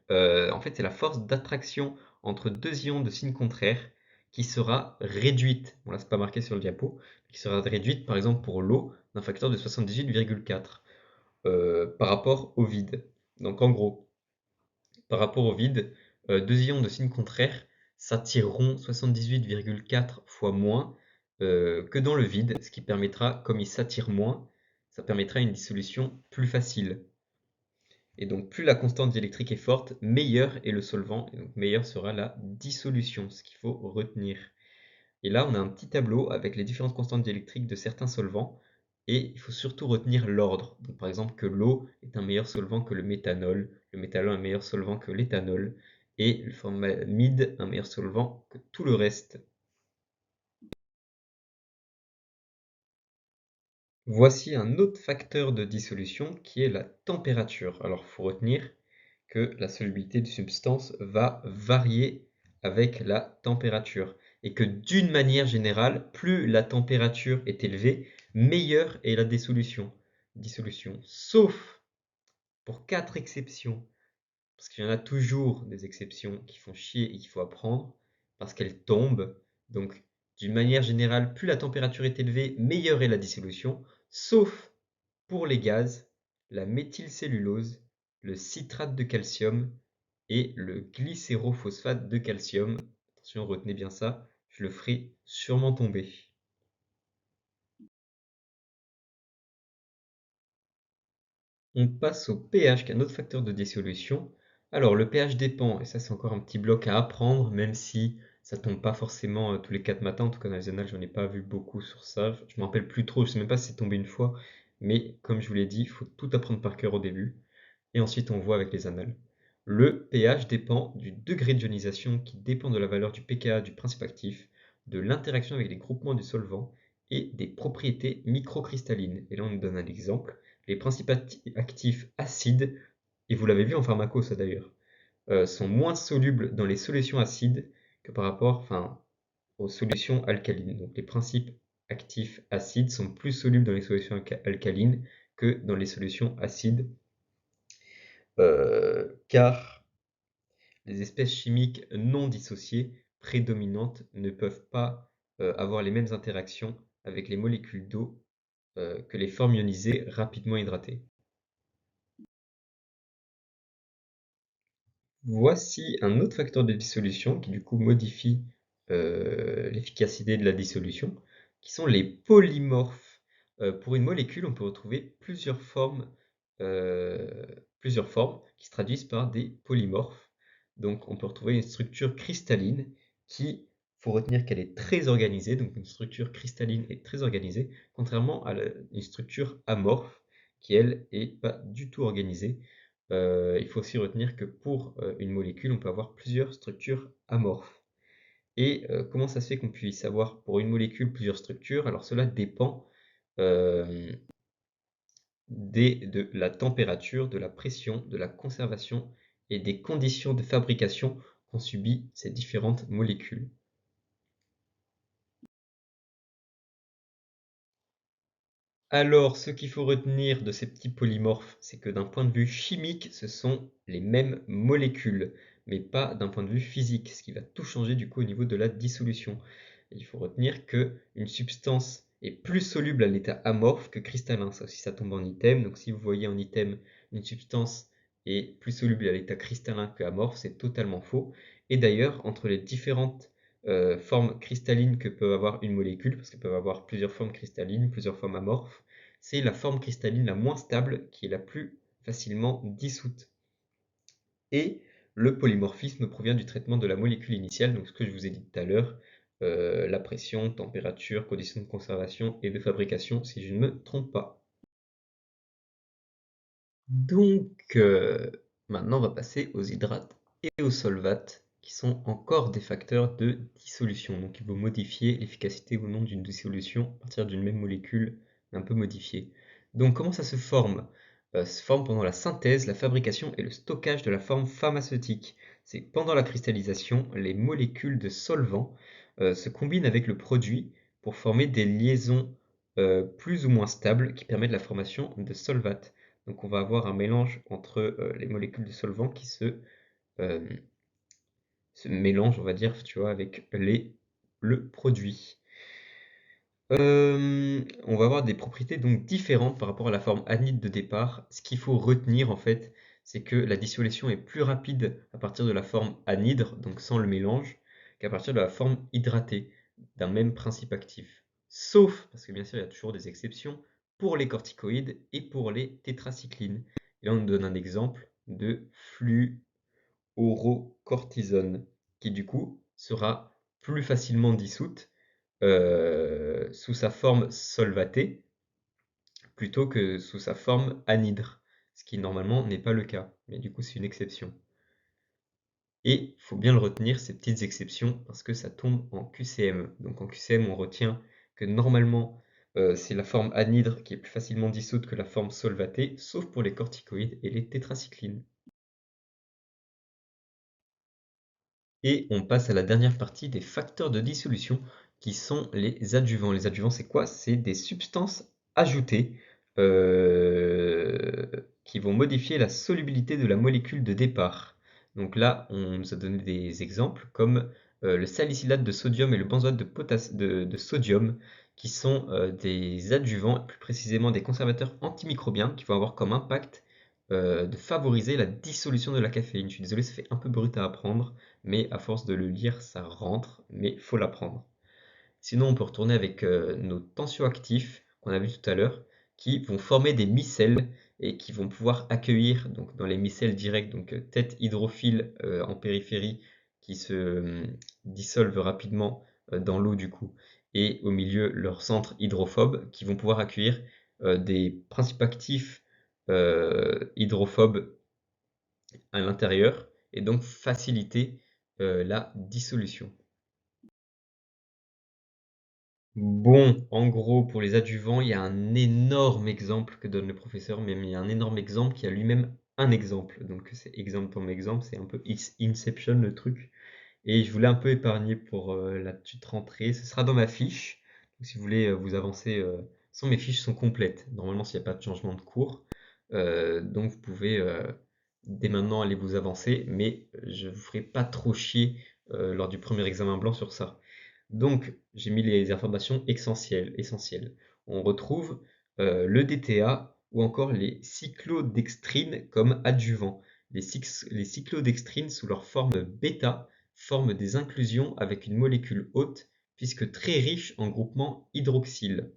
En fait, c'est la force d'attraction entre deux ions de signe contraire qui sera réduite. Bon là, c'est pas marqué sur le diapo, qui sera réduite par exemple pour l'eau d'un facteur de 78,4 par rapport au vide. Donc en gros, par rapport au vide, deux ions de signe contraire s'attireront 78,4 fois moins que dans le vide, ce qui permettra, comme ils s'attirent moins, ça permettra une dissolution plus facile. Et donc plus la constante diélectrique est forte, meilleur est le solvant, et donc meilleure sera la dissolution, ce qu'il faut retenir. Et là, on a un petit tableau avec les différentes constantes diélectriques de certains solvants, et il faut surtout retenir l'ordre. Donc par exemple que l'eau est un meilleur solvant que le méthanol un meilleur solvant que l'éthanol, et le formamide un meilleur solvant que tout le reste. Voici un autre facteur de dissolution qui est la température. Alors il faut retenir que la solubilité de substance va varier avec la température et que d'une manière générale, plus la température est élevée, meilleure est la dissolution. Sauf pour 4 exceptions, parce qu'il y en a toujours des exceptions qui font chier et qu'il faut apprendre, parce qu'elles tombent. Donc, d'une manière générale, plus la température est élevée, meilleure est la dissolution, sauf pour les gaz, la méthylcellulose, le citrate de calcium et le glycérophosphate de calcium. Attention, retenez bien ça, je le ferai sûrement tomber. On passe au pH, qui est un autre facteur de dissolution. Alors, le pH dépend, et ça c'est encore un petit bloc à apprendre, même si ça tombe pas forcément tous les 4 matins. En tout cas, dans les annales, j'en ai pas vu beaucoup sur ça. Je me rappelle plus trop, je sais même pas si c'est tombé une fois. Mais comme je vous l'ai dit, il faut tout apprendre par cœur au début. Et ensuite, on voit avec les annales. Le pH dépend du degré d'ionisation qui dépend de la valeur du pKa du principe actif, de l'interaction avec les groupements du solvant et des propriétés microcristallines. Et là, on nous donne un exemple. Les principes actifs acides, et vous l'avez vu en pharmaco ça d'ailleurs, sont moins solubles dans les solutions acides que par rapport aux solutions alcalines. Donc les principes actifs acides sont plus solubles dans les solutions alcalines que dans les solutions acides, car les espèces chimiques non dissociées prédominantes ne peuvent pas avoir les mêmes interactions avec les molécules d'eau que les formes ionisées rapidement hydratées. Voici un autre facteur de dissolution qui du coup modifie l'efficacité de la dissolution, qui sont les polymorphes. Pour une molécule, on peut retrouver euh, plusieurs formes qui se traduisent par des polymorphes. Donc on peut retrouver une structure cristalline qui, faut retenir qu'elle est très organisée, donc une structure cristalline est très organisée, contrairement à une structure amorphe qui, elle, est pas du tout organisée. Il faut aussi retenir que pour une molécule, on peut avoir plusieurs structures amorphes. Et comment ça se fait qu'on puisse avoir pour une molécule plusieurs structures? Alors cela dépend euh, de la température, de la pression, de la conservation et des conditions de fabrication qu'ont subi ces différentes molécules. Alors, ce qu'il faut retenir de ces petits polymorphes, c'est que d'un point de vue chimique, ce sont les mêmes molécules, mais pas d'un point de vue physique, ce qui va tout changer du coup au niveau de la dissolution. Et il faut retenir qu'une substance est plus soluble à l'état amorphe que cristallin. Ça aussi, ça tombe en item. Donc si vous voyez en item une substance est plus soluble à l'état cristallin que amorphe, c'est totalement faux. Et d'ailleurs, entre les différentes formes cristallines que peut avoir une molécule, parce qu'elle peut avoir plusieurs formes cristallines, plusieurs formes amorphes, c'est la forme cristalline la moins stable qui est la plus facilement dissoute. Et le polymorphisme provient du traitement de la molécule initiale, donc ce que je vous ai dit tout à l'heure, la pression, température, conditions de conservation et de fabrication, si je ne me trompe pas. Donc, maintenant on va passer aux hydrates et aux solvates, qui sont encore des facteurs de dissolution. Donc ils vont modifier l'efficacité ou non d'une dissolution à partir d'une même molécule un peu modifiée. Donc comment ça se forme? Ça se forme pendant la synthèse, la fabrication et le stockage de la forme pharmaceutique. C'est pendant la cristallisation, les molécules de solvant se combinent avec le produit pour former des liaisons plus ou moins stables qui permettent la formation de solvates. Donc on va avoir un mélange entre les molécules de solvant qui euh, se mélangent, on va dire, tu vois, avec le produit. On va avoir des propriétés donc différentes par rapport à la forme anhydre de départ. Ce qu'il faut retenir en fait, c'est que la dissolution est plus rapide à partir de la forme anhydre, donc sans le mélange, qu'à partir de la forme hydratée d'un même principe actif. Sauf, parce que bien sûr il y a toujours des exceptions, pour les corticoïdes et pour les tétracyclines. Et là on nous donne un exemple de fluorocortisone, qui du coup sera plus facilement dissoute sous sa forme solvatée plutôt que sous sa forme anhydre, ce qui normalement n'est pas le cas, mais du coup c'est une exception. Et il faut bien le retenir, ces petites exceptions, parce que ça tombe en QCM. Donc en QCM, on retient que normalement, c'est la forme anhydre qui est plus facilement dissoute que la forme solvatée, sauf pour les corticoïdes et les tétracyclines. Et on passe à la dernière partie des facteurs de dissolution qui sont les adjuvants. Les adjuvants, c'est quoi? C'est des substances ajoutées euh, qui vont modifier la solubilité de la molécule de départ. Donc là, on nous a donné des exemples comme le salicylate de sodium et le benzoate de sodium qui sont des adjuvants, plus précisément des conservateurs antimicrobiens qui vont avoir comme impact de favoriser la dissolution de la caféine. Je suis désolé, ça fait un peu brut à apprendre, mais à force de le lire, ça rentre, mais faut l'apprendre. Sinon, on peut retourner avec nos tensioactifs qu'on a vu tout à l'heure, qui vont former des micelles et qui vont pouvoir accueillir donc dans les micelles directes, donc tête hydrophile en périphérie qui se dissolvent rapidement dans l'eau du coup, et au milieu leur centre hydrophobe qui vont pouvoir accueillir des principes actifs hydrophobes à l'intérieur et donc faciliter la dissolution. Bon, en gros, pour les adjuvants, il y a un énorme exemple que donne le professeur, mais il y a un énorme exemple qui a lui-même un exemple. Donc c'est exemple pour exemple, c'est un peu Inception le truc. Et je voulais un peu épargner pour la petite rentrée. Ce sera dans ma fiche. Donc, si vous voulez vous avancer, mes fiches sont complètes. Normalement, s'il n'y a pas de changement de cours. Donc vous pouvez dès maintenant aller vous avancer, mais je ne vous ferai pas trop chier lors du premier examen blanc sur ça. Donc, j'ai mis les informations essentielles. On retrouve le DTA ou encore les cyclodextrines comme adjuvants. Les cyclodextrines, sous leur forme bêta, forment des inclusions avec une molécule haute, puisque très riche en groupements hydroxyle,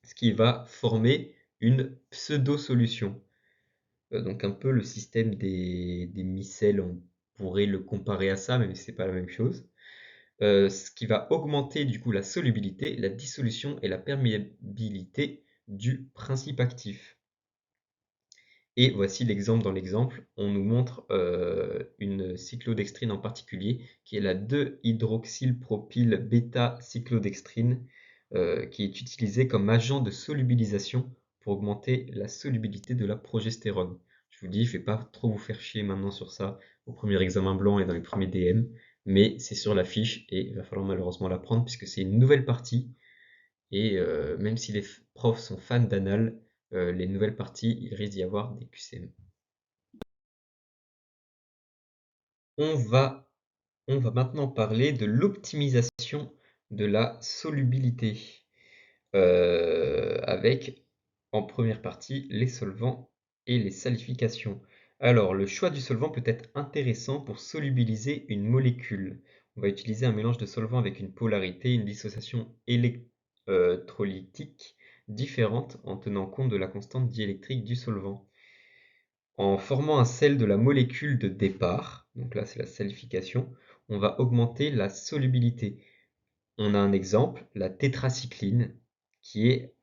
ce qui va former une pseudo-solution. Donc un peu le système des micelles, on pourrait le comparer à ça, même si c'est pas la même chose. Ce qui va augmenter du coup la solubilité, la dissolution et la perméabilité du principe actif. Et voici l'exemple dans l'exemple. On nous montre une cyclodextrine en particulier, qui est la 2-hydroxylpropyl bêta-cyclodextrine, qui est utilisée comme agent de solubilisation pour augmenter la solubilité de la progestérone. Je vous dis, je ne vais pas trop vous faire chier maintenant sur ça au premier examen blanc et dans les premiers DM, mais c'est sur la fiche et il va falloir malheureusement l'apprendre puisque c'est une nouvelle partie et même si les profs sont fans d'anal, les nouvelles parties, il risque d'y avoir des QCM. On va, on va maintenant parler de l'optimisation de la solubilité, avec en première partie les solvants et les salifications. Alors, le choix du solvant peut être intéressant pour solubiliser une molécule. On va utiliser un mélange de solvants avec une polarité, une dissociation électrolytique différente en tenant compte de la constante diélectrique du solvant. En formant un sel de la molécule de départ, donc là c'est la salification, on va augmenter la solubilité. On a un exemple, la tétracycline, qui est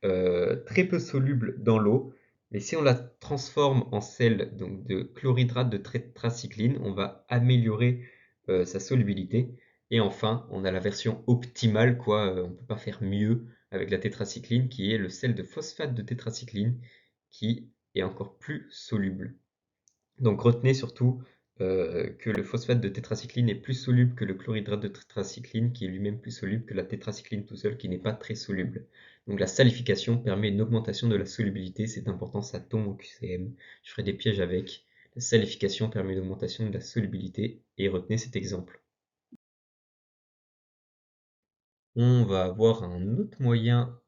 très peu soluble dans l'eau, mais si on la transforme en sel donc de chlorhydrate de tétracycline, on va améliorer sa solubilité. Et enfin, on a la version optimale, quoi, on ne peut pas faire mieux avec la tétracycline, qui est le sel de phosphate de tétracycline, qui est encore plus soluble. Donc retenez surtout que le phosphate de tétracycline est plus soluble que le chlorhydrate de tétracycline, qui est lui-même plus soluble que la tétracycline tout seul, qui n'est pas très soluble. Donc la salification permet une augmentation de la solubilité, c'est important, ça tombe au QCM. Je ferai des pièges avec. La salification permet une augmentation de la solubilité, et retenez cet exemple. On va avoir un autre moyen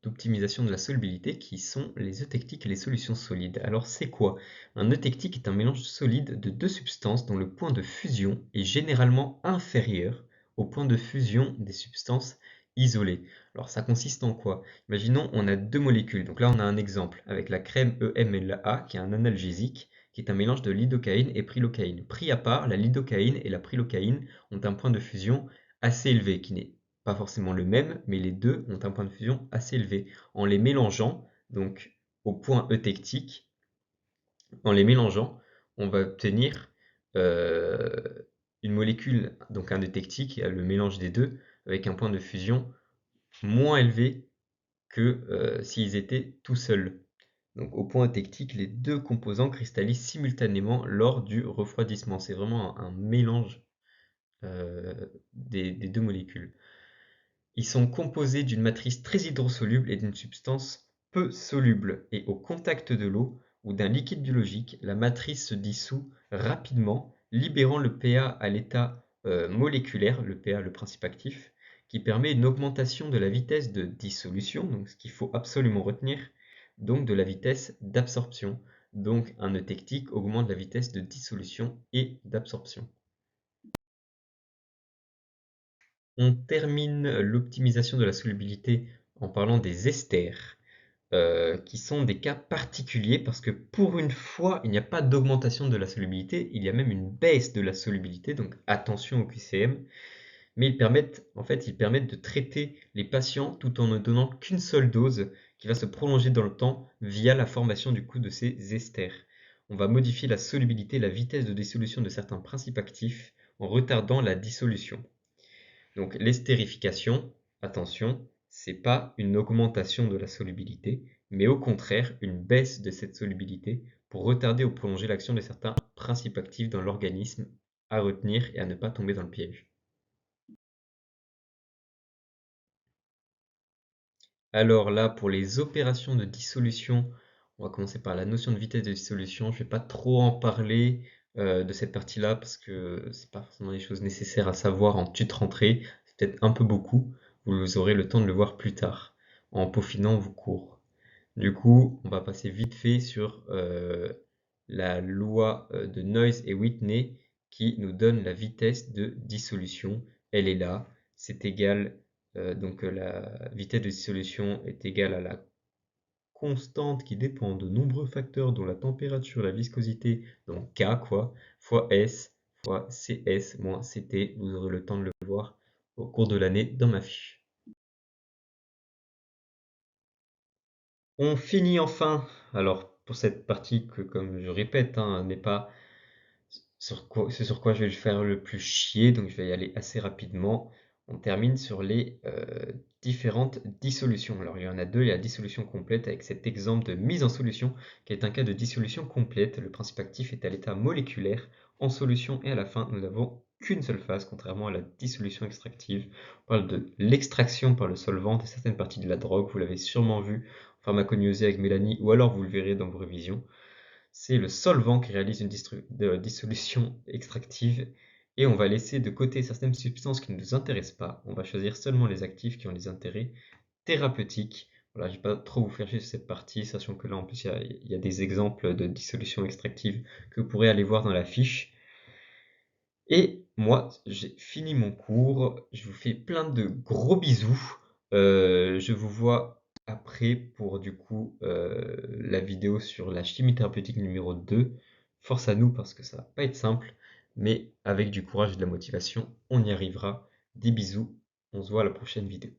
d'optimisation de la solubilité qui sont les eutectiques et les solutions solides. Alors c'est quoi? Un eutectique est un mélange solide de deux substances dont le point de fusion est généralement inférieur au point de fusion des substances isolées. Alors ça consiste en quoi? Imaginons on a deux molécules, donc là on a un exemple avec la crème EMLA qui est un analgésique qui est un mélange de lidocaïne et prilocaïne. Pris à part, la lidocaïne et la prilocaïne ont un point de fusion assez élevé qui n'est pas forcément le même, mais les deux ont un point de fusion assez élevé. En les mélangeant, donc au point eutectique, en les mélangeant, on va obtenir une molécule, donc un eutectique, le mélange des deux, avec un point de fusion moins élevé que s'ils étaient tout seuls. Donc au point eutectique, les deux composants cristallisent simultanément lors du refroidissement. C'est vraiment un mélange des deux molécules. Ils sont composés d'une matrice très hydrosoluble et d'une substance peu soluble, et au contact de l'eau ou d'un liquide biologique, la matrice se dissout rapidement, libérant le pA à l'état moléculaire, le pA le principe actif, qui permet une augmentation de la vitesse de dissolution, donc ce qu'il faut absolument retenir, donc de la vitesse d'absorption. Donc un eutectique augmente la vitesse de dissolution et d'absorption. On termine l'optimisation de la solubilité en parlant des esters, qui sont des cas particuliers parce que pour une fois, il n'y a pas d'augmentation de la solubilité, il y a même une baisse de la solubilité, donc attention au QCM, mais ils permettent de traiter les patients tout en ne donnant qu'une seule dose qui va se prolonger dans le temps via la formation du coup de ces esters. On va modifier la solubilité et la vitesse de dissolution de certains principes actifs en retardant la dissolution. Donc l'estérification, attention, c'est pas une augmentation de la solubilité, mais au contraire une baisse de cette solubilité pour retarder ou prolonger l'action de certains principes actifs dans l'organisme, à retenir et à ne pas tomber dans le piège. Alors là, pour les opérations de dissolution, on va commencer par la notion de vitesse de dissolution. Je ne vais pas trop en parler de cette partie-là parce que c'est pas forcément des choses nécessaires à savoir en toute rentrée. C'est peut-être un peu beaucoup. Vous aurez le temps de le voir plus tard en peaufinant vos cours. Du coup, on va passer vite fait sur la loi de Noyes et Whitney qui nous donne la vitesse de dissolution. Elle est là, c'est égal, la vitesse de dissolution est égale à la constante qui dépend de nombreux facteurs dont la température, la viscosité, donc K quoi, fois S, fois CS moins CT. Vous aurez le temps de le voir au cours de l'année dans ma fiche. On finit enfin, alors pour cette partie que comme je répète, n'est pas ce sur quoi je vais le faire le plus chier, donc je vais y aller assez rapidement. On termine sur les différentes dissolutions. Alors il y en a deux, il y a la dissolution complète avec cet exemple de mise en solution qui est un cas de dissolution complète. Le principe actif est à l'état moléculaire en solution et à la fin nous n'avons qu'une seule phase, contrairement à la dissolution extractive. On parle de l'extraction par le solvant de certaines parties de la drogue, vous l'avez sûrement vu en pharmacognosée avec Mélanie ou alors vous le verrez dans vos révisions. C'est le solvant qui réalise une dissolution extractive et on va laisser de côté certaines substances qui ne nous intéressent pas. On va choisir seulement les actifs qui ont des intérêts thérapeutiques. Voilà, je ne vais pas trop vous faire chier sur cette partie, sachant que là en plus il y a des exemples de dissolution extractive que vous pourrez aller voir dans la fiche. Et moi, j'ai fini mon cours. Je vous fais plein de gros bisous. Je vous vois après pour du coup la vidéo sur la chimie thérapeutique numéro 2. Force à nous parce que ça va pas être simple, mais avec du courage et de la motivation, on y arrivera. Des bisous. On se voit à la prochaine vidéo.